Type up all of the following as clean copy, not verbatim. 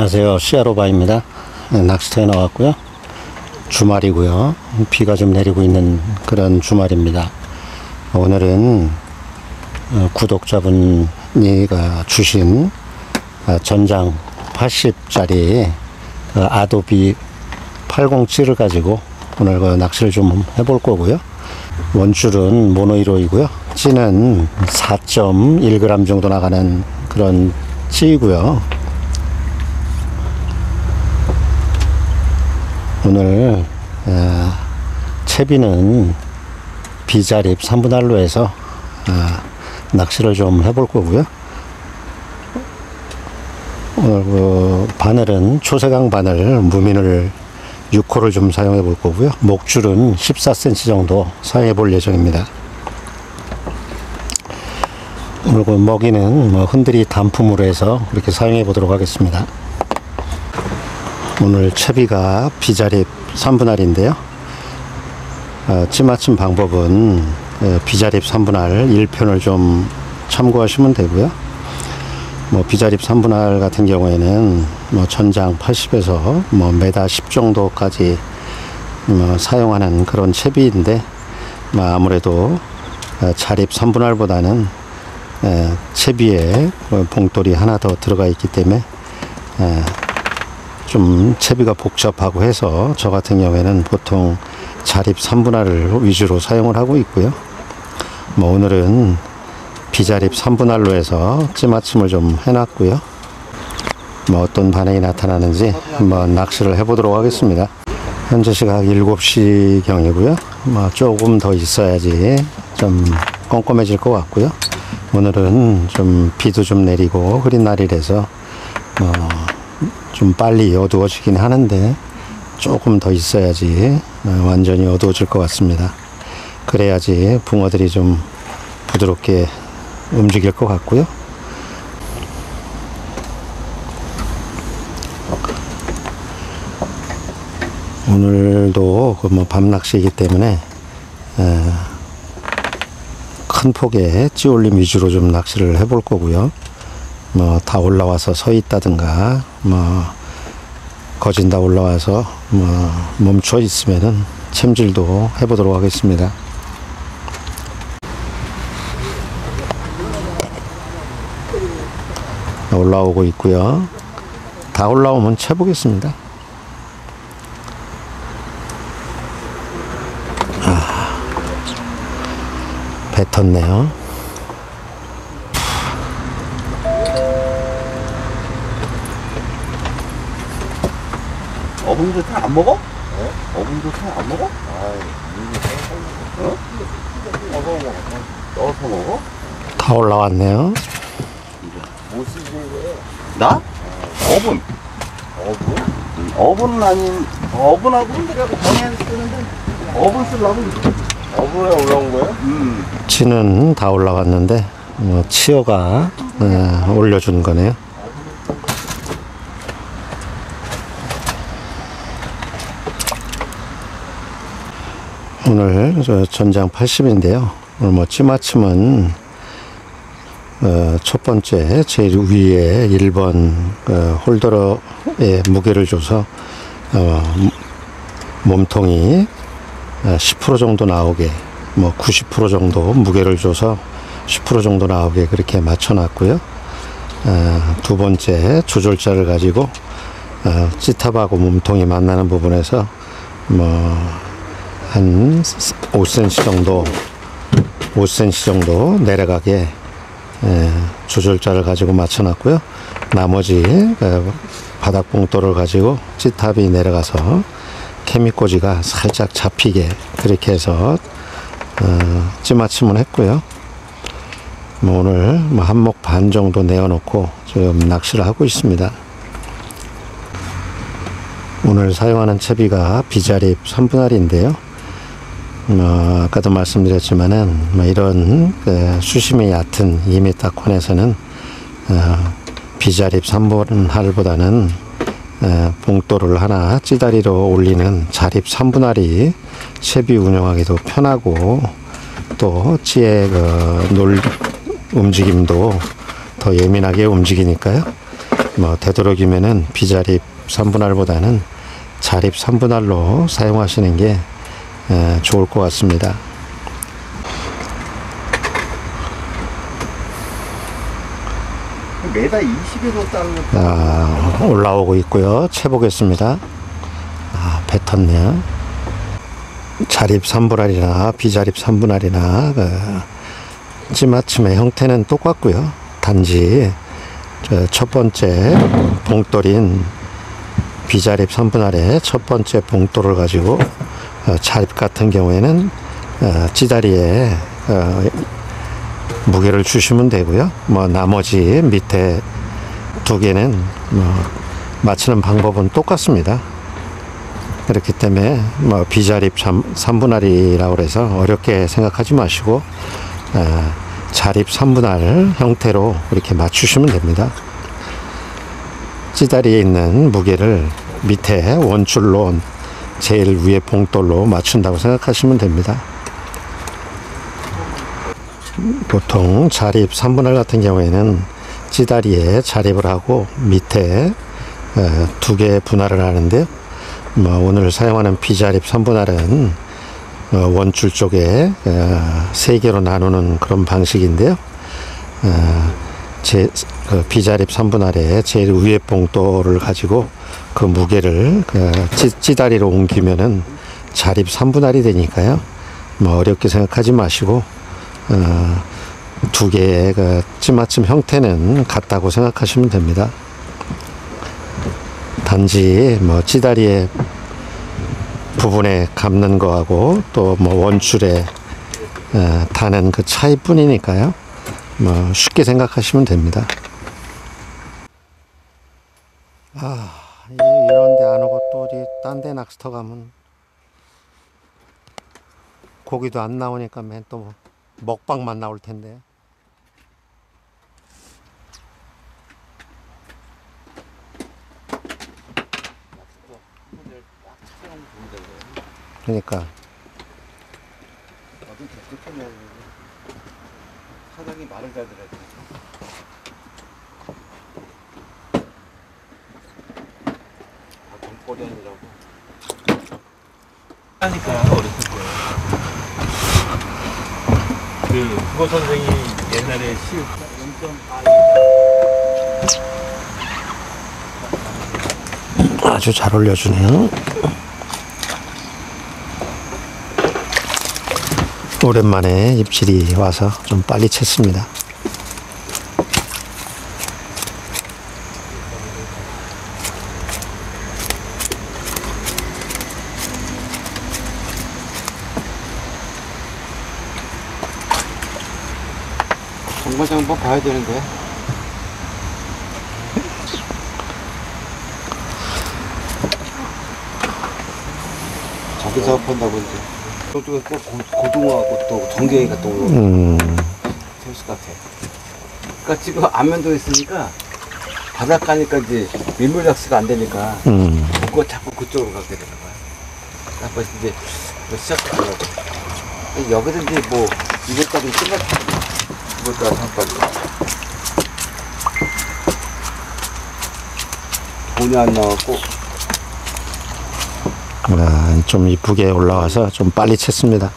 안녕하세요, 시아로바입니다. 낚시터에 나왔고요. 주말이고요. 비가 좀 내리고 있는 그런 주말입니다. 오늘은 구독자분이 주신 전장 80짜리 아도비 807을 가지고 오늘 낚시를 좀 해볼 거고요. 원줄은 모노1호이고요. 찌는 4.1g 정도 나가는 그런 찌이고요. 오늘 채비는 비자립 3분할로 해서 낚시를 좀 해볼 거고요. 오늘 바늘은 초세강 바늘 무민을 6호를 좀 사용해 볼 거고요. 목줄은 14cm 정도 사용해 볼 예정입니다. 오늘 먹이는 흔들이 단품으로 해서 그렇게 사용해 보도록 하겠습니다. 오늘 채비가 비자립 3분할인데요. 찌맞춤 방법은 비자립 3분할 1편을 좀 참고하시면 되고요. 비자립 3분할 같은 경우에는 전장 80에서 메다 10 정도까지 사용하는 그런 채비인데, 아무래도 자립 3분할보다는 채비에 봉돌이 하나 더 들어가 있기 때문에 좀 채비가 복잡하고 해서 저 같은 경우에는 보통 자립 3분할을 위주로 사용을 하고 있고요. 오늘은 비자립 3분할로 해서 찌맞춤을 좀 해놨고요. 어떤 반응이 나타나는지 한번 낚시를 해보도록 하겠습니다. 현재 시각 7시 경이고요. 조금 더 있어야지 좀 껌껌해질 것 같고요. 오늘은 좀 비도 좀 내리고 흐린 날이라서 좀 빨리 어두워지긴 하는데 조금 더 있어야지 완전히 어두워질 것 같습니다. 그래야지 붕어들이 좀 부드럽게 움직일 것 같고요. 오늘도 밤낚시이기 때문에 큰 폭의 찌올림 위주로 좀 낚시를 해볼 거고요. 다 올라와서 서 있다든가 거진 다 올라와서 멈춰 있으면은 챔질도 해보도록 하겠습니다. 올라오고 있고요. 다 올라오면 채보겠습니다. 뱉었네요. 어분조차 안 먹어? 어분조차 안 먹어? 넣어서 먹어? 다 올라왔네요. 뭐 쓰시는 거예요? 나? 어분. 어분은 아닌, 어분하고 흔들하고 병에 쓰는데, 어분 쓰려고. 어분에 올라온 거예요? 치는 다 올라왔는데, 치어가 올려준 거네요. 오늘 전장 80인데요. 오늘 찌맞춤은 첫 번째 제일 위에 1번 홀더러에 무게를 줘서 몸통이 10% 정도 나오게 90% 정도 무게를 줘서 10% 정도 나오게 그렇게 맞춰 놨고요. 두 번째 조절자를 가지고 찌탑하고 몸통이 만나는 부분에서 한 5cm 정도 내려가게 조절자를 가지고 맞춰 놨고요. 나머지 바닥 봉돌을 가지고 찌탑이 내려가서 케미꼬지가 살짝 잡히게 그렇게 해서 찌맞춤을 했고요. 오늘 한목 반 정도 내어놓고 지금 낚시를 하고 있습니다. 오늘 사용하는 채비가 비자립 3분할인데요. 아까도 말씀드렸지만은 이런 수심이 얕은 2m 콘에서는 비자립 3분할보다는 봉돌을 하나 찌다리로 올리는 자립 3분할이 채비 운영하기도 편하고 또 찌의 움직임도 더 예민하게 움직이니까요. 되도록이면은 비자립 3분할보다는 자립 3분할로 사용하시는 게 좋을 것 같습니다. 매달 20에서 자르는 올라오고 있고요. 채보겠습니다. 뱉었네요. 자립 3분할이나 비자립 3분할이나 찌마침의 형태는 똑같고요. 단지 첫 번째 봉돌인 비자립 3분할의 첫 번째 봉돌을 가지고 자립 같은 경우에는 찌다리에 무게를 주시면 되고요. 나머지 밑에 두 개는 맞추는 방법은 똑같습니다. 그렇기 때문에 비자립 3분할이라고 해서 어렵게 생각하지 마시고 자립 3분할 형태로 이렇게 맞추시면 됩니다. 찌다리에 있는 무게를 밑에 원줄로 제일 위에 봉돌로 맞춘다고 생각하시면 됩니다. 보통 자립 3분할 같은 경우에는 찌다리에 자립을 하고 밑에 두 개 분할을 하는데요. 오늘 사용하는 비자립 3분할은 원줄 쪽에 세 개로 나누는 그런 방식인데요. 비자립 3분할의 제일 위에 봉돌을 가지고 그 무게를 찌다리로 옮기면은 자립 3분할이 되니까요. 어렵게 생각하지 마시고 두 개의 찌맞춤 형태는 같다고 생각하시면 됩니다. 단지 찌다리의 부분에 감는 거하고 또 원줄에 다는 그 차이뿐이니까요. 쉽게 생각하시면 됩니다. 이런 데 안 오고 또 어디 딴 데 낚시터 가면 고기도 안 나오니까 맨 또 먹방만 나올 텐데. 그러니까 사장이 말을 잘 들어야 돼. 돈벌이 아니라고. 하니까 어렸을 때. 국어 선생이 옛날에 시 0.8 아주 잘 올려주네요. 오랜만에 입질이 와서 좀 빨리 챘습니다. 정거장 한번 봐야 되는데. 자기 작업한다고 이제. 저쪽에 또 고등어하고 또 정갱이가 또 재밌을 것 같아. 그러니까 지금 안면도에 있으니까 바닷가니까 이제 민물 낚시가 안 되니까 그거 자꾸 그쪽으로 가게 되는 거야. 아빠 이제 시작하려고. 여기서 이제 이것까지 끝났지. 이것도 한까지. 돈이 안 나왔고. 좀 이쁘게 올라와서 좀 빨리 챘습니다.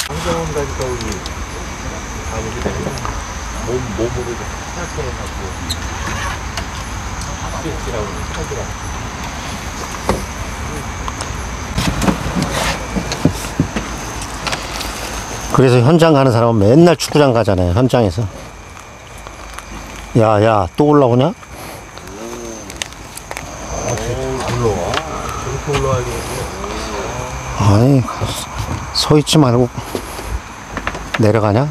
안정한다니까 우리 아버지 되면 몸으로 생각해갖고 스위치라고 하더라고. 그래서 현장 가는 사람은 맨날 축구장 가잖아요. 현장에서. 야, 또 올라오냐? 올라와. 저렇게 올라와야겠네. 아니, 서 있지 말고 내려가냐?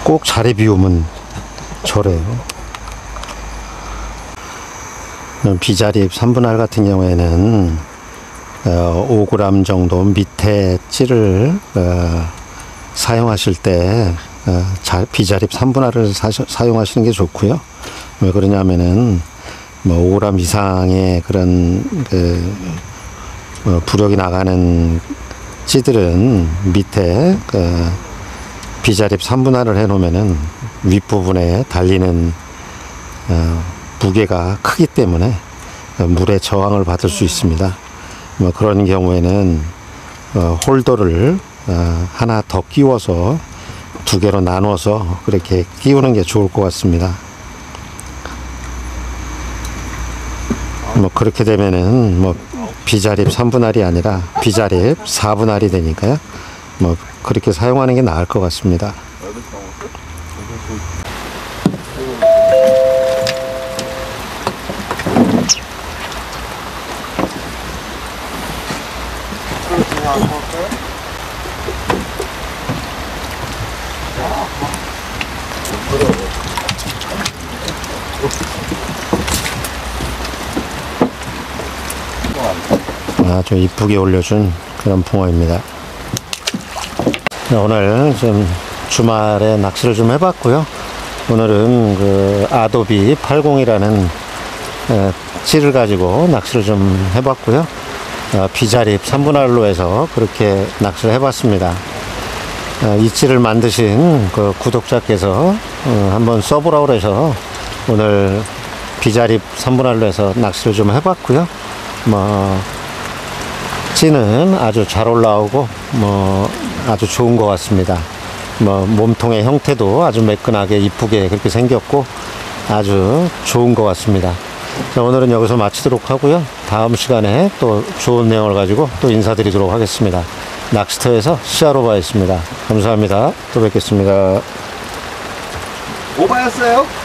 꼭 자리 비우면 저래요. 비자립 3분할 같은 경우에는 5g 정도 밑에 찌를 사용하실 때 비자립 3분할을 사용하시는 게 좋고요. 왜 그러냐면은 5g 이상의 그런 부력이 나가는 찌들은 밑에 비자립 3분할을 해 놓으면은 윗부분에 달리는 무게가 크기 때문에 물의 저항을 받을 수 있습니다. 뭐 그런 경우에는 홀더를 하나 더 끼워서 두 개로 나눠서 그렇게 끼우는 게 좋을 것 같습니다. 뭐 그렇게 되면은 뭐 비자립 3분할이 아니라 비자립 4분할이 되니까요. 뭐 그렇게 사용하는 게 나을 것 같습니다. 아주 이쁘게 올려준 그런 붕어입니다. 오늘 좀 주말에 낚시를 좀 해봤고요. 오늘은 그 아도비 80이라는 찌를 가지고 낚시를 좀 해봤고요. 비자립 3분할로 해서 그렇게 낚시를 해봤습니다. 이 찌를 만드신 그 구독자께서 한번 써보라고 해서 오늘 비자립 3분할로 해서 낚시를 좀 해봤고요. 뭐 찌는 아주 잘 올라오고 뭐 아주 좋은 것 같습니다. 뭐 몸통의 형태도 아주 매끈하게 이쁘게 그렇게 생겼고 아주 좋은 것 같습니다. 자, 오늘은 여기서 마치도록 하고요. 다음 시간에 또 좋은 내용을 가지고 또 인사드리도록 하겠습니다. 낚시터에서 시아로바였습니다. 감사합니다. 또 뵙겠습니다. 오바였어요?